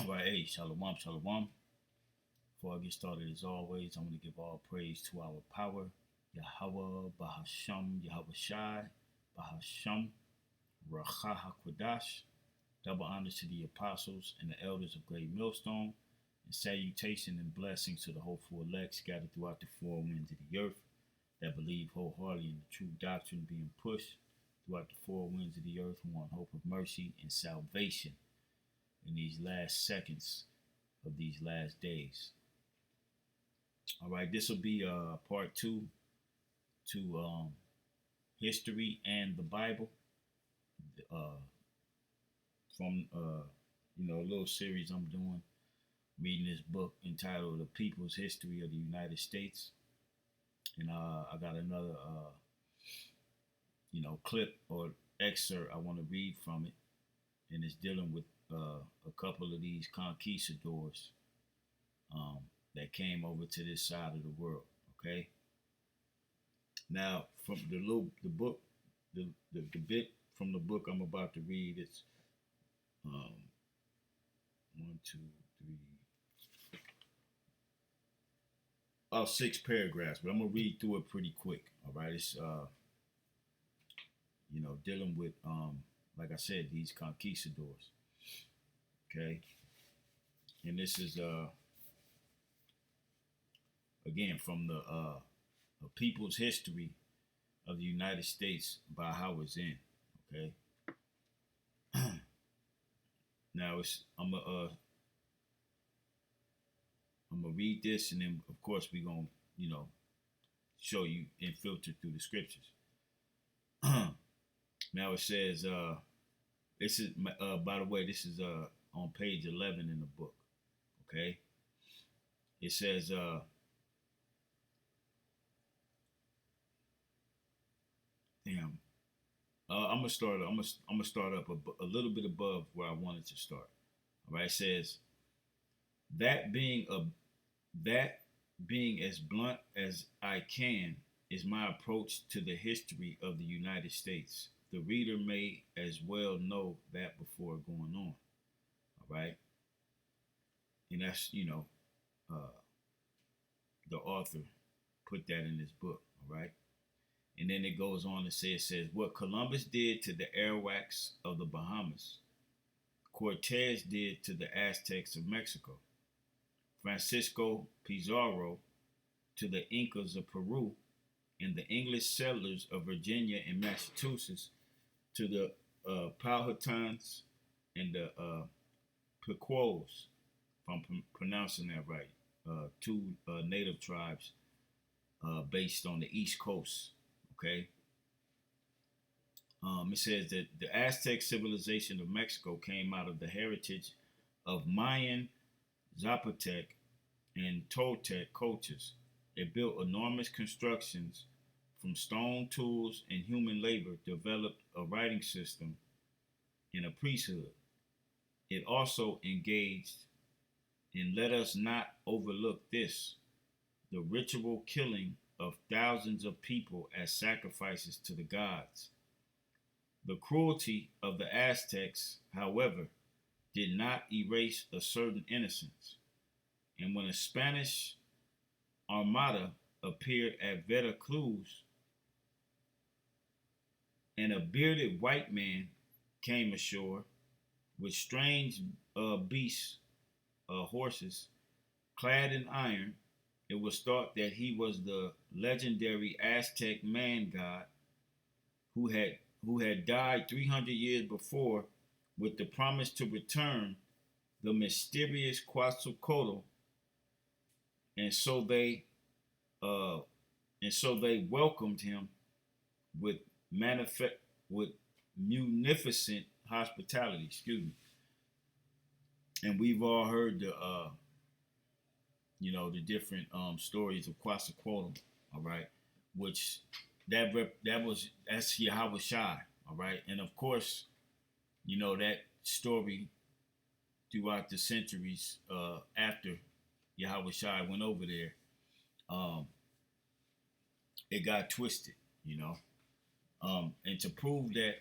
All right, hey, shalom, shalom. Before I get started, as always, I'm going to give all praise to our power, Yahweh, Bahasham, Yahweh Shai, Bahasham, Racha HaKodash. Double honors to the apostles and the elders of Great Millstone, and salutation and blessings to the hopeful elect scattered throughout the four winds of the earth that believe wholeheartedly in the true doctrine being pushed throughout the four winds of the earth who want hope of mercy and salvation in these last seconds of these last days. All right, this will be part two to history and the Bible uh, from a little series I'm doing, reading this book entitled "The People's History of the United States," and I got another clip or excerpt I want to read from it, and it's dealing with a couple of these conquistadors um, that came over to this side of the world. Okay. Now, from the book, the bit from the book I'm about to read, it's um, one, two, three, about 6 paragraphs, but I'm gonna read through it pretty quick. All right, it's dealing with like I said, these conquistadors. Okay, and this is again from the People's History of the United States by Howard Zinn. Okay. Now I'm gonna read this, and then of course we're gonna show you and filter through the scriptures. Now it says this is by the way, this is on page 11 in the book. Okay. It says damn. I'm gonna start. I'm gonna start up a little bit above where I wanted to start. All right. It says that being as blunt as I can is my approach to the history of the United States. The reader may as well know that before going on. All right. And that's the author put that in his book. All right. And then it goes on to say, it says, what Columbus did to the Arawaks of the Bahamas, Cortez did to the Aztecs of Mexico, Francisco Pizarro to the Incas of Peru, and the English settlers of Virginia and Massachusetts to the Powhatans and the Pequots, if I'm pronouncing that right, two native tribes based on the East Coast. Okay. It says that the Aztec civilization of Mexico came out of the heritage of Mayan, Zapotec, and Toltec cultures. It built enormous constructions from stone tools and human labor, developed a writing system and a priesthood. It also engaged, and let us not overlook this, the ritual killing of thousands of people as sacrifices to the gods. The cruelty of the Aztecs, however, did not erase a certain innocence. And when a Spanish armada appeared at Veracruz and a bearded white man came ashore with strange beasts, horses, clad in iron, it was thought that he was the legendary Aztec man god who had died 300 years before with the promise to return, the mysterious Quetzalcoatl, and so they welcomed him with with munificent hospitality. Excuse me. And we've all heard the different stories of Quetzalcoatl. All right, which that's Yahweh Shai. All right, and of course, that story throughout the centuries after Yahweh Shai went over there, um, it got twisted, and to prove that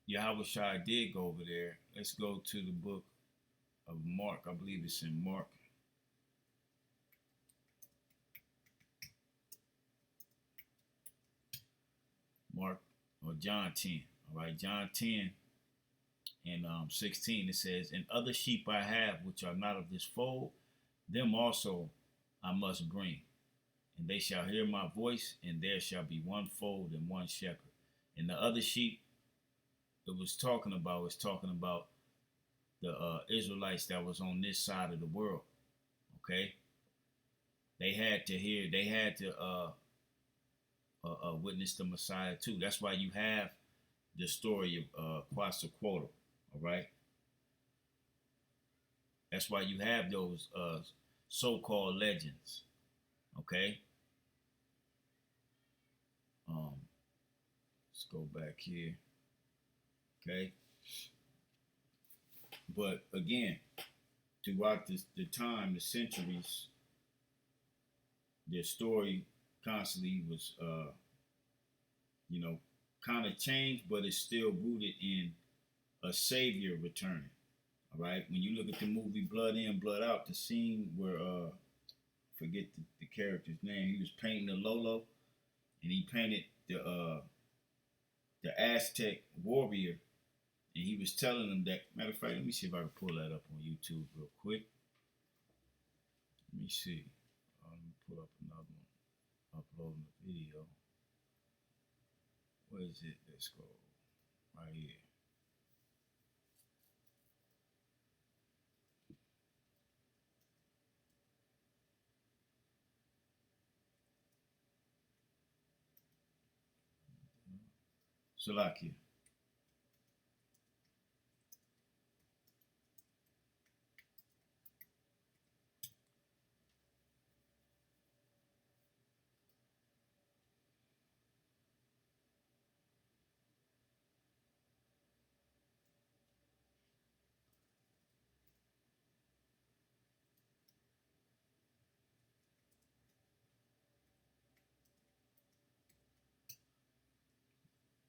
Yahweh Shai did go over there, let's go to the book of Mark. I believe it's in Mark. Mark or John 10. All right, John 10 and 16. It says, "And other sheep I have which are not of this fold, them also I must bring. And they shall hear my voice, and there shall be one fold and one shepherd." And the other sheep it was talking about the Israelites that was on this side of the world. Okay, they had to hear, they had to witness the Messiah too. That's why you have the story of Quetzalcoatl. All right, that's why you have those so-called legends. Okay, let's go back here. Okay, but again, throughout the time, the centuries, their story constantly was, you know, kind of changed, but it's still rooted in a savior returning. All right. When you look at the movie Blood In, Blood Out, the scene where forget the character's name, he was painting the Lolo, and he painted the Aztec warrior, and he was telling them that. Matter of fact, let me see if I can pull that up on YouTube real quick. Let me see. Let me pull up another one. Uploading the video. Where is it? Let's go. Right here. Salakia.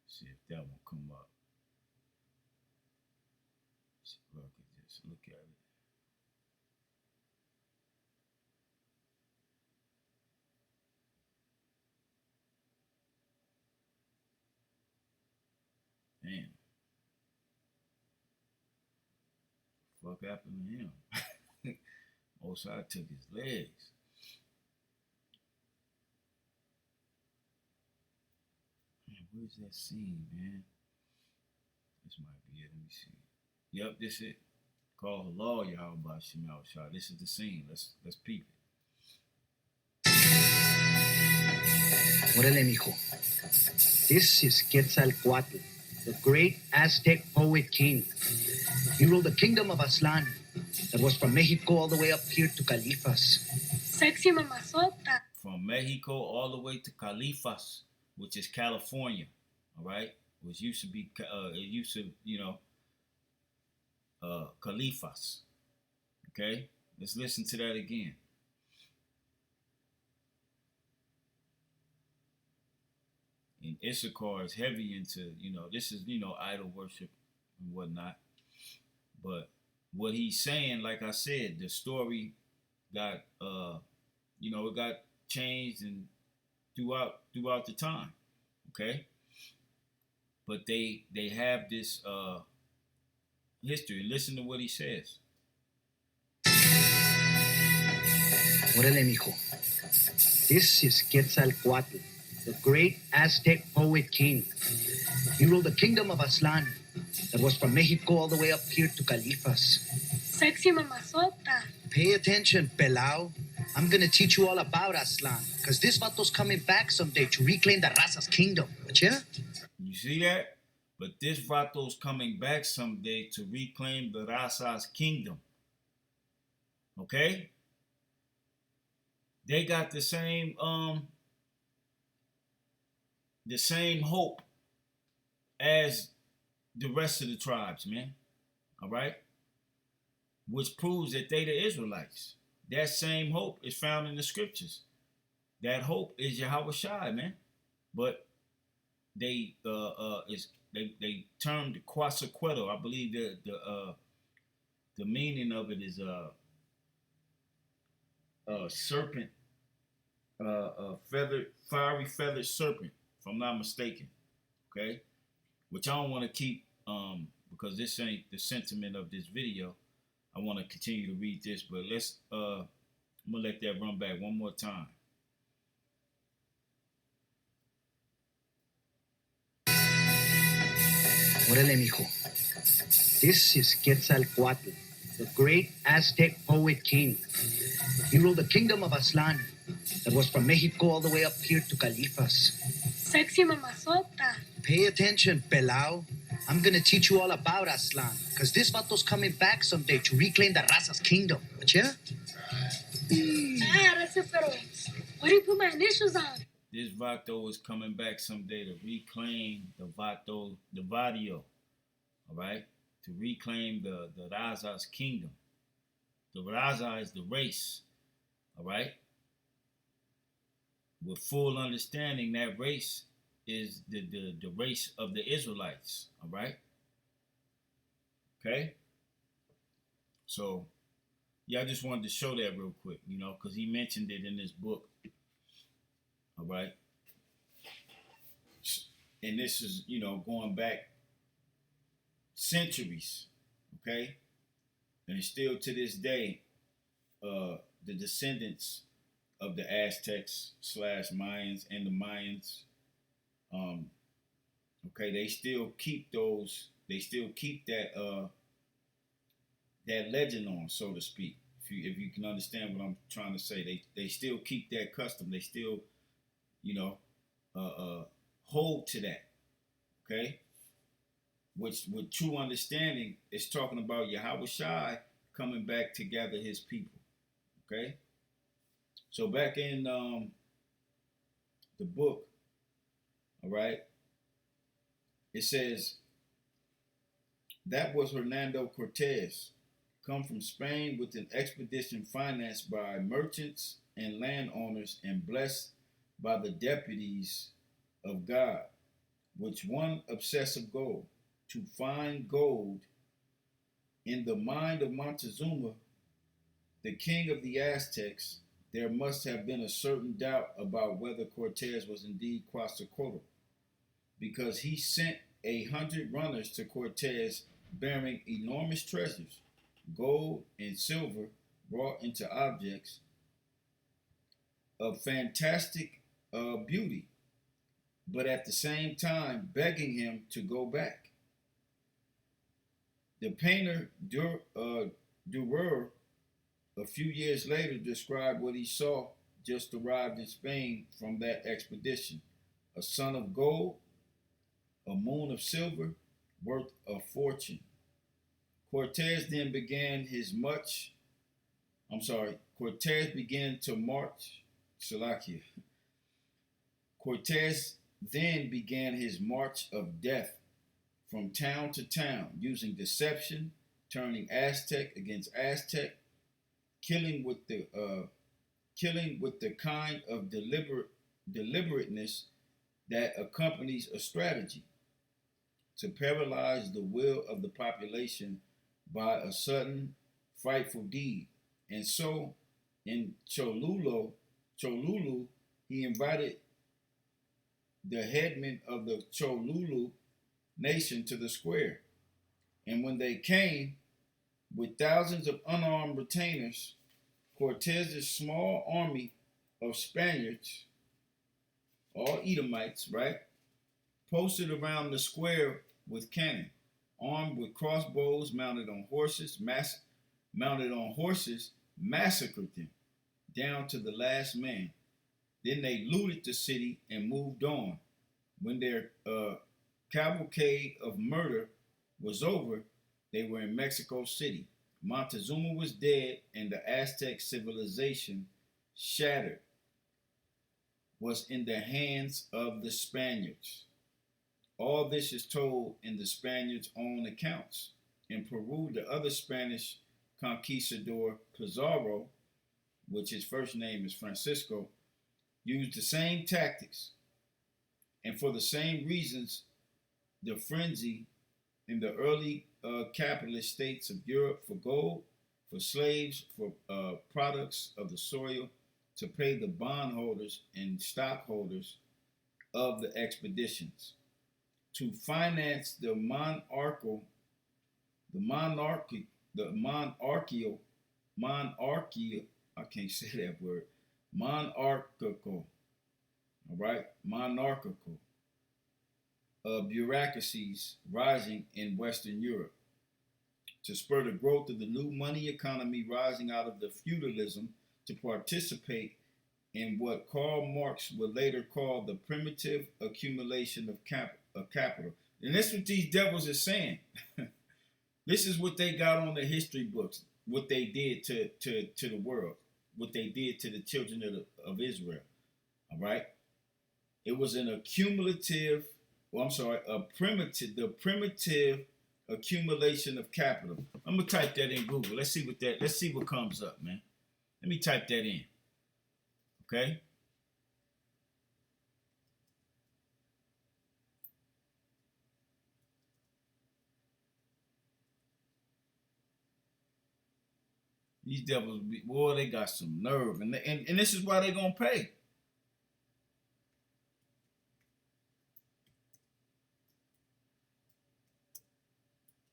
See if that will come up. See if I can just look at it. Damn. Fuck happened to him? Mosai took his legs. Man, where's that scene, man? This might be it. Let me see. Yep, this it. Call Halal Yahweh Shemal Shah. This is the scene. Let's peep it. Órale, mijo. This is Quetzalcoatl, the great Aztec poet king. He ruled the kingdom of Aztlan that was from Mexico all the way up here to Califas. Sexy mamazota. From Mexico all the way to Califas, which is California. All right, which used to be Califas. Okay, let's listen to that again. And Issachar is heavy into, this is, idol worship and whatnot. But what he's saying, like I said, the story got, it got changed and throughout the time. Okay. But they have this history. Listen to what he says. Órale, mijo. This is Quetzalcoatl, the great Aztec poet king. He ruled the kingdom of Aztlan that was from Mexico all the way up here to Califas. Sexy mamazota. Pay attention, pelao. I'm gonna teach you all about Aztlan, because this vato's coming back someday to reclaim the Raza's kingdom. Yeah? You see that? But this vato's coming back someday to reclaim the Raza's kingdom. Okay? They got the same hope as the rest of the tribes, man. All right? Which proves that they the Israelites. That same hope is found in the scriptures. That hope is Yahweh Shai, man. But they termed Quetzalcoatl. I believe The meaning of it is a serpent, a feathered, fiery feathered serpent, if I'm not mistaken. Okay, which I don't want to keep because this ain't the sentiment of this video. I want to continue to read this, but I'm gonna let that run back one more time. Órale, mijo. This is Quetzalcoatl, the great Aztec poet king. He ruled the kingdom of Aztlan that was from Mexico all the way up here to Califas. Sexy mamazota. Pay attention, pelao. I'm gonna teach you all about Aztlan, because this vato's coming back someday to reclaim the Raza's kingdom. Yeah? That's it, pero what do you put my initials on? This vato is coming back someday to reclaim the vadio, all right? To reclaim the Raza's kingdom. The Raza is the race, all right? With full understanding, that race is the race of the Israelites, all right? Okay? So, yeah, I just wanted to show that real quick, because he mentioned it in this book, all right? And this is, going back centuries, okay? And still to this day, the descendants of the Aztecs / Mayans and the Mayans, okay, they still keep that that legend on, so to speak. If you can understand what I'm trying to say, they still keep that custom. They still, hold to that, okay? Which, with true understanding, is talking about Yahweh Shai coming back to gather his people, okay? So back in the book, all right, it says, that was Hernando Cortez, come from Spain with an expedition financed by merchants and landowners and blessed by the deputies of God, which one obsessive goal, to find gold. In the mind of Montezuma, the king of the Aztecs, there must have been a certain doubt about whether Cortez was indeed Quetzalcoatl, because he sent 100 runners to Cortez bearing enormous treasures, gold and silver wrought into objects of fantastic beauty, but at the same time begging him to go back. The painter Durer, a few years later, described what he saw just arrived in Spain from that expedition: a sun of gold, a moon of silver, worth a fortune. Cortez then began his march. Cortez began to march. Salakia. Cortez then began his march of death from town to town, using deception, turning Aztec against Aztec, killing with the kind of deliberateness that accompanies a strategy to paralyze the will of the population by a sudden frightful deed. And so, in Cholulu, he invited the headmen of the Cholulu nation to the square. And when they came with thousands of unarmed retainers, Cortez's small army of Spaniards, all Edomites, right, posted around the square with cannon, armed with crossbows, mounted on horses, massacred them down to the last man. Then they looted the city and moved on. When their cavalcade of murder was over, they were in Mexico City. Montezuma was dead, and the Aztec civilization, shattered, was in the hands of the Spaniards. All this is told in the Spaniards' own accounts. In Peru, the other Spanish conquistador, Pizarro, which his first name is Francisco, used the same tactics. And for the same reasons, the frenzy in the early capitalist states of Europe for gold, for slaves, for products of the soil, to pay the bondholders and stockholders of the expeditions, to finance monarchical, I can't say that word, monarchical, all right, monarchical bureaucracies rising in Western Europe, to spur the growth of the new money economy rising out of the feudalism, to participate in what Karl Marx would later call the primitive accumulation of capital. And that's what these devils are saying. This is what they got on the history books, what they did to the world, what they did to the children of Israel. All right? It was an accumulative, the primitive accumulation of capital. I'm gonna type that in Google. Let's see what comes up, man. Let me type that in. Okay? These devils, boy, they got some nerve, and this is why they gonna pay.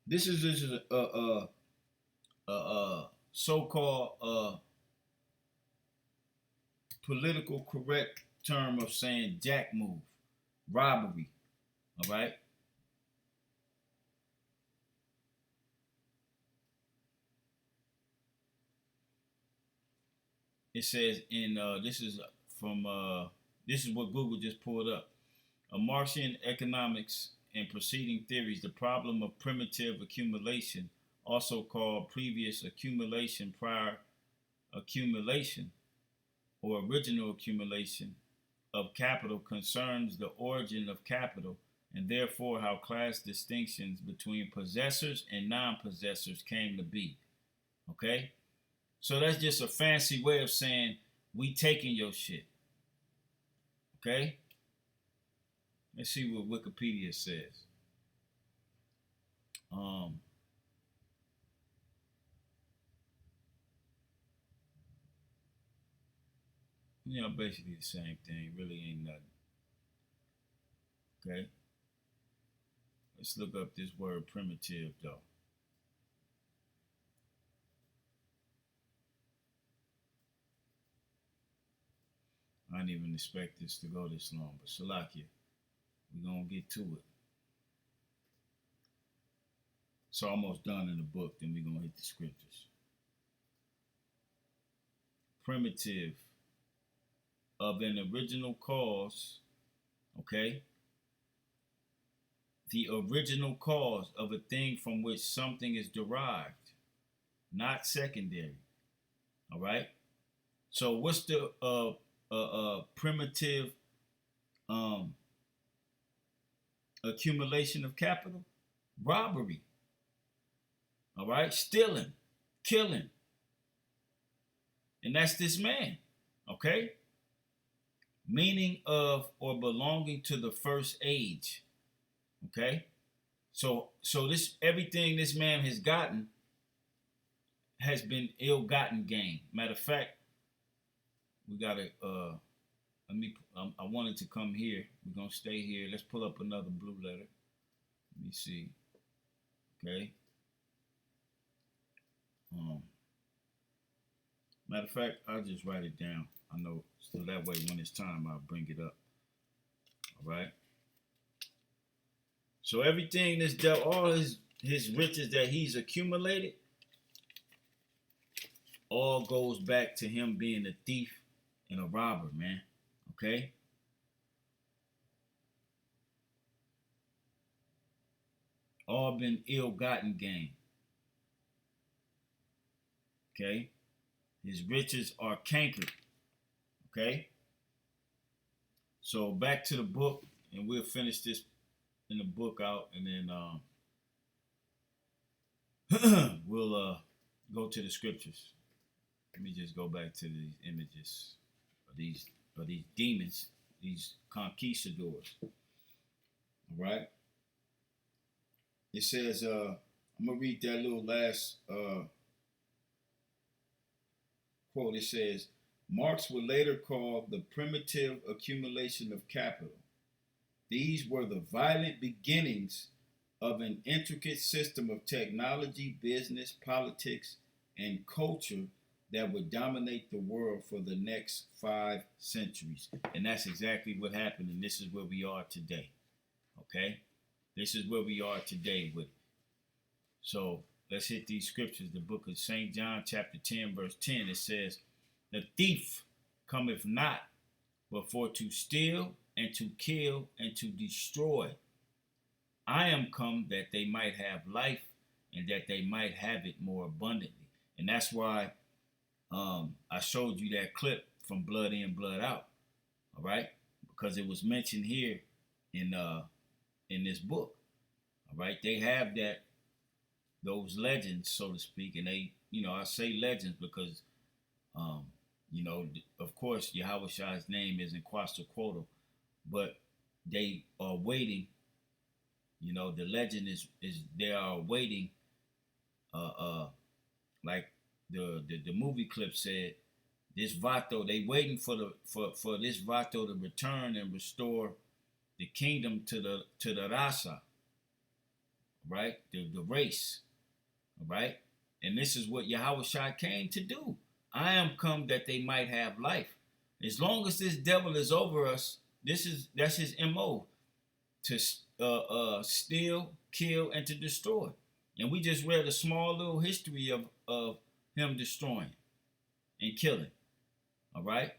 This is a so-called political correct term of saying jack move, robbery. All right. It says in this is what Google just pulled up. A Marxian economics and preceding theories, the problem of primitive accumulation, also called previous accumulation, prior accumulation, or original accumulation of capital, concerns the origin of capital and therefore how class distinctions between possessors and non-possessors came to be. Okay? So that's just a fancy way of saying we taking your shit. Okay? Let's see what Wikipedia says. Basically the same thing. Really ain't nothing. Okay? Let's look up this word primitive, though. I didn't even expect this to go this long, but Salakia, we're going to get to it. It's almost done in the book, then we're going to hit the scriptures. Primitive, of an original cause, okay? The original cause of a thing from which something is derived, not secondary, all right? So what's the primitive accumulation of capital? Robbery, all right? Stealing, killing. And that's this man, okay? Meaning of or belonging to the first age, okay? So this everything this man has gotten has been ill-gotten gain. Matter of fact, we gotta I wanted to come here. We're gonna stay here. Let's pull up another blue letter. Let me see. Okay. Matter of fact, I'll just write it down. I know, so that way when it's time, I'll bring it up. All right. So everything all his riches that he's accumulated, all goes back to him being a thief and a robber, man. Okay. All been ill-gotten gain. Okay. His riches are cankered. Okay. So back to the book, and we'll finish this in the book out, and then we'll go to the scriptures. Let me just go back to these images of these demons, these conquistadors. All right. It says I'm gonna read that little last quote. It says, Marx would later call the primitive accumulation of capital. These were the violent beginnings of an intricate system of technology, business, politics, and culture that would dominate the world for the next 5 centuries. And that's exactly what happened, and this is where we are today. Okay? This is where we are today with it. So let's hit these scriptures. The book of St. John, chapter 10, verse 10, it says, The thief cometh not but for to steal and to kill and to destroy. I am come that they might have life and that they might have it more abundantly. And that's why I showed you that clip from Blood In, Blood Out. All right? Because it was mentioned here in this book. All right? They have those legends, so to speak, and they, I say legends because of course, Yahweh's name is in Quetzalcoatl, but they are waiting. The legend is they are waiting. Like the movie clip said, this Vato, they waiting for this Vato to return and restore the kingdom to the Rasa, right? The race, right? And this is what Yahweh came to do. I am come that they might have life. As long as this devil is over us, that's his MO, to steal, kill, and to destroy. And we just read a small little history of him destroying and killing. All right?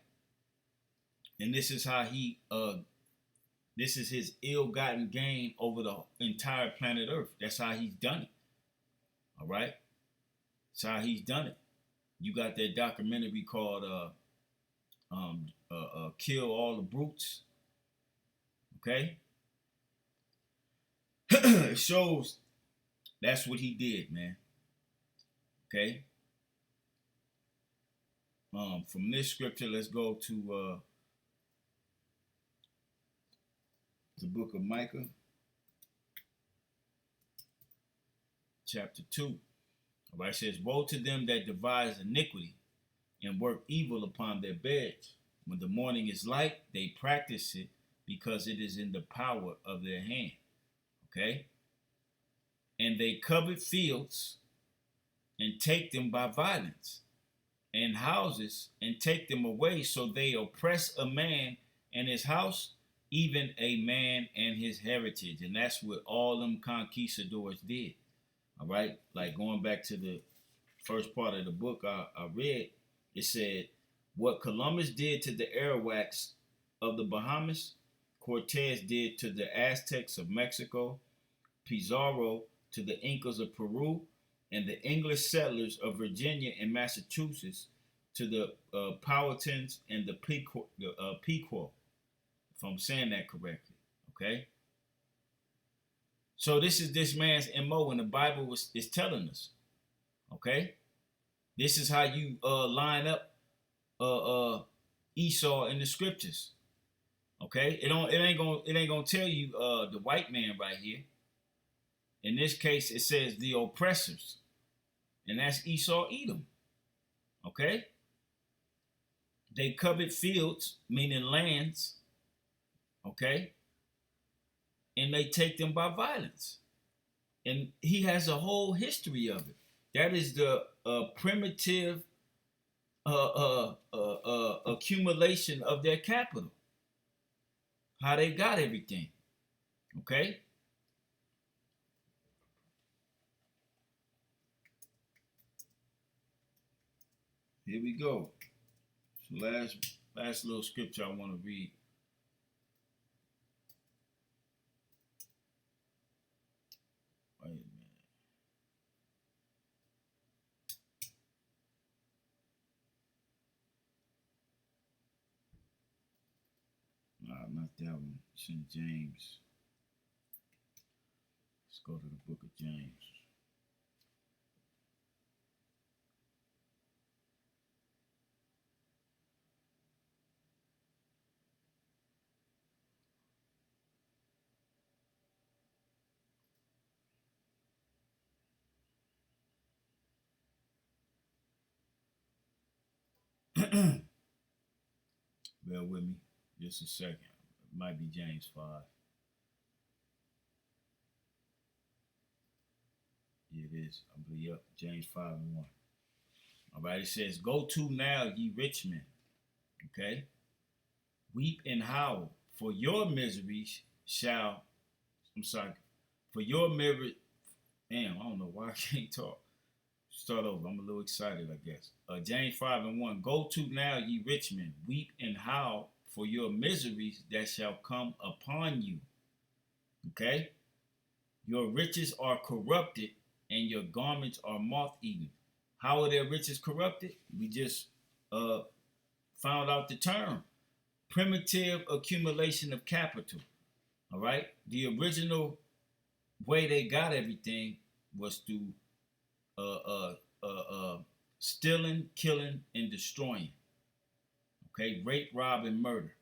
And this is how this is his ill-gotten gain over the entire planet Earth. That's how he's done it. All right? That's how he's done it. You got that documentary called Kill All the Brutes. Okay? It shows that's what he did, man. Okay? From this scripture, let's go to the book of Micah, chapter 2. All right, it says, Woe to them that devise iniquity and work evil upon their beds. When the morning is light, they practice it because it is in the power of their hand. Okay? And they covet fields and take them by violence, and houses and take them away. So they oppress a man and his house, even a man and his heritage. And that's what all them conquistadors did. All right? Like going back to the first part of the book I read, it said, what Columbus did to the Arawaks of the Bahamas, Cortez did to the Aztecs of Mexico, Pizarro to the Incas of Peru, and the English settlers of Virginia and Massachusetts to the Powhatans and the Pequot, if I'm saying that correctly. Okay? So this is this man's MO, and the Bible is telling us. Okay? This is how you line up Esau in the scriptures. Okay? It ain't gonna tell you the white man right here. In this case, it says the oppressors. And that's Esau, Edom. Okay? They covet fields, meaning lands. Okay? And they take them by violence. And he has a whole history of it. That is the primitive accumulation of their capital. How they got everything. Okay? Here we go. So last little scripture I want to read. Wait a minute. Nah, not that one. It's in James. Let's go to the book of James. Bear with me just a second. It might be James 5. Yeah, it is. I believe, yep, James 5 and 1. All right, it says, Go to now, ye rich men. Okay? Weep and howl, for your miseries shall, for your misery, damn, I don't know why I can't talk. Start over. I'm a little excited, I guess. James 5 and 1. Go to now, ye rich men, weep and howl for your miseries that shall come upon you. Okay? Your riches are corrupted and your garments are moth-eaten. How are their riches corrupted? We just found out the term. Primitive accumulation of capital. All right? The original way they got everything was through stealing, killing, and destroying. Okay, rape, rob, and murder,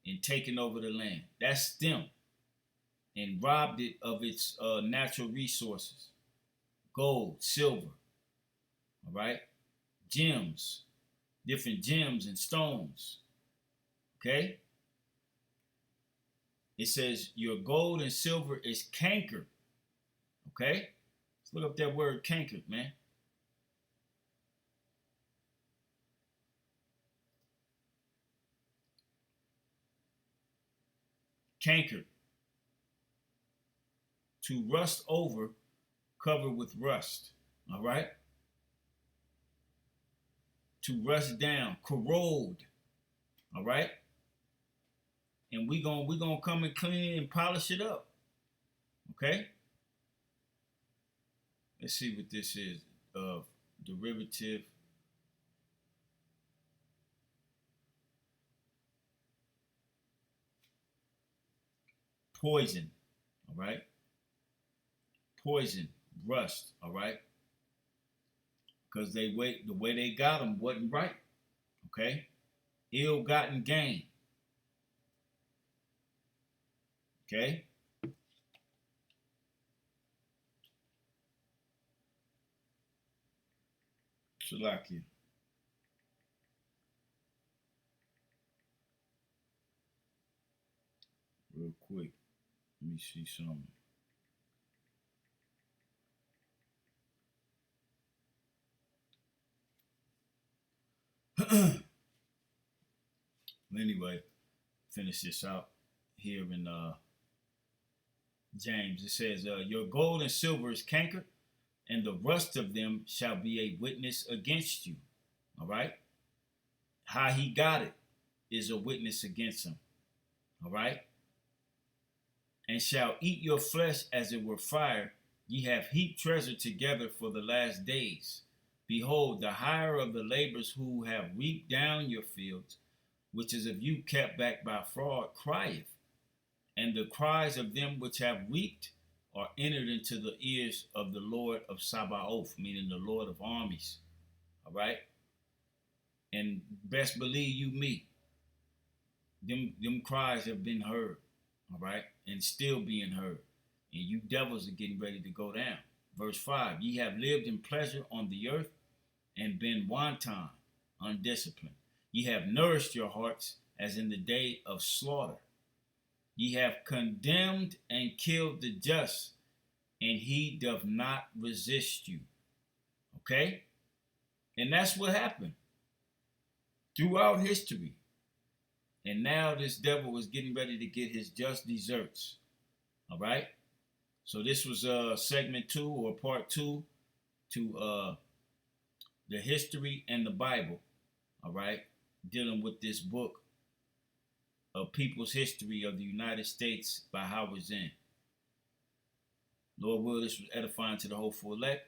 and taking over the land. That's them, and robbed it of its natural resources: gold, silver. All right, gems, different gems and stones. Okay, it says your gold and silver is cankered. Okay, let's look up that word cankered, man. Cankered. To rust over, covered with rust. All right? To rust down, corrode. All right? And we gonna come and clean and polish it up. Okay? Let's see what this is. Derivative. Poison. All right? Poison, rust. All right? Because the way they got them wasn't right. Okay? Ill-gotten gain. Okay? Shalakia. Real quick. Let me see something. Anyway, finish this out here in James. It says, Your gold and silver is cankered, and the rust of them shall be a witness against you. All right? How he got it is a witness against him. All right? And shall eat your flesh as it were fire. Ye have heaped treasure together for the last days. Behold, the hire of the laborers who have reaped down your fields, which is of you kept back by fraud, crieth. And the cries of them which have reaped are entered into the ears of the Lord of Sabaoth, meaning the Lord of armies. All right? And best believe you me, them cries have been heard. All right? And still being heard. And you devils are getting ready to go down. Verse 5, ye have lived in pleasure on the earth and been wanton, undisciplined. Ye have nourished your hearts as in the day of slaughter. Ye have condemned and killed the just, and he doth not resist you. Okay? And that's what happened throughout history. And now this devil is getting ready to get his just deserts. All right? So this was segment 2 or part 2 to the history and the Bible. All right? Dealing with this book of People's History of the United States by Howard Zinn. Lord will, this was edifying to the hopeful elect,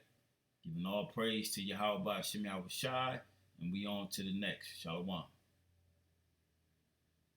giving all praise to Yahweh Shem Yahweh Shai, and we on to the next. Shalom.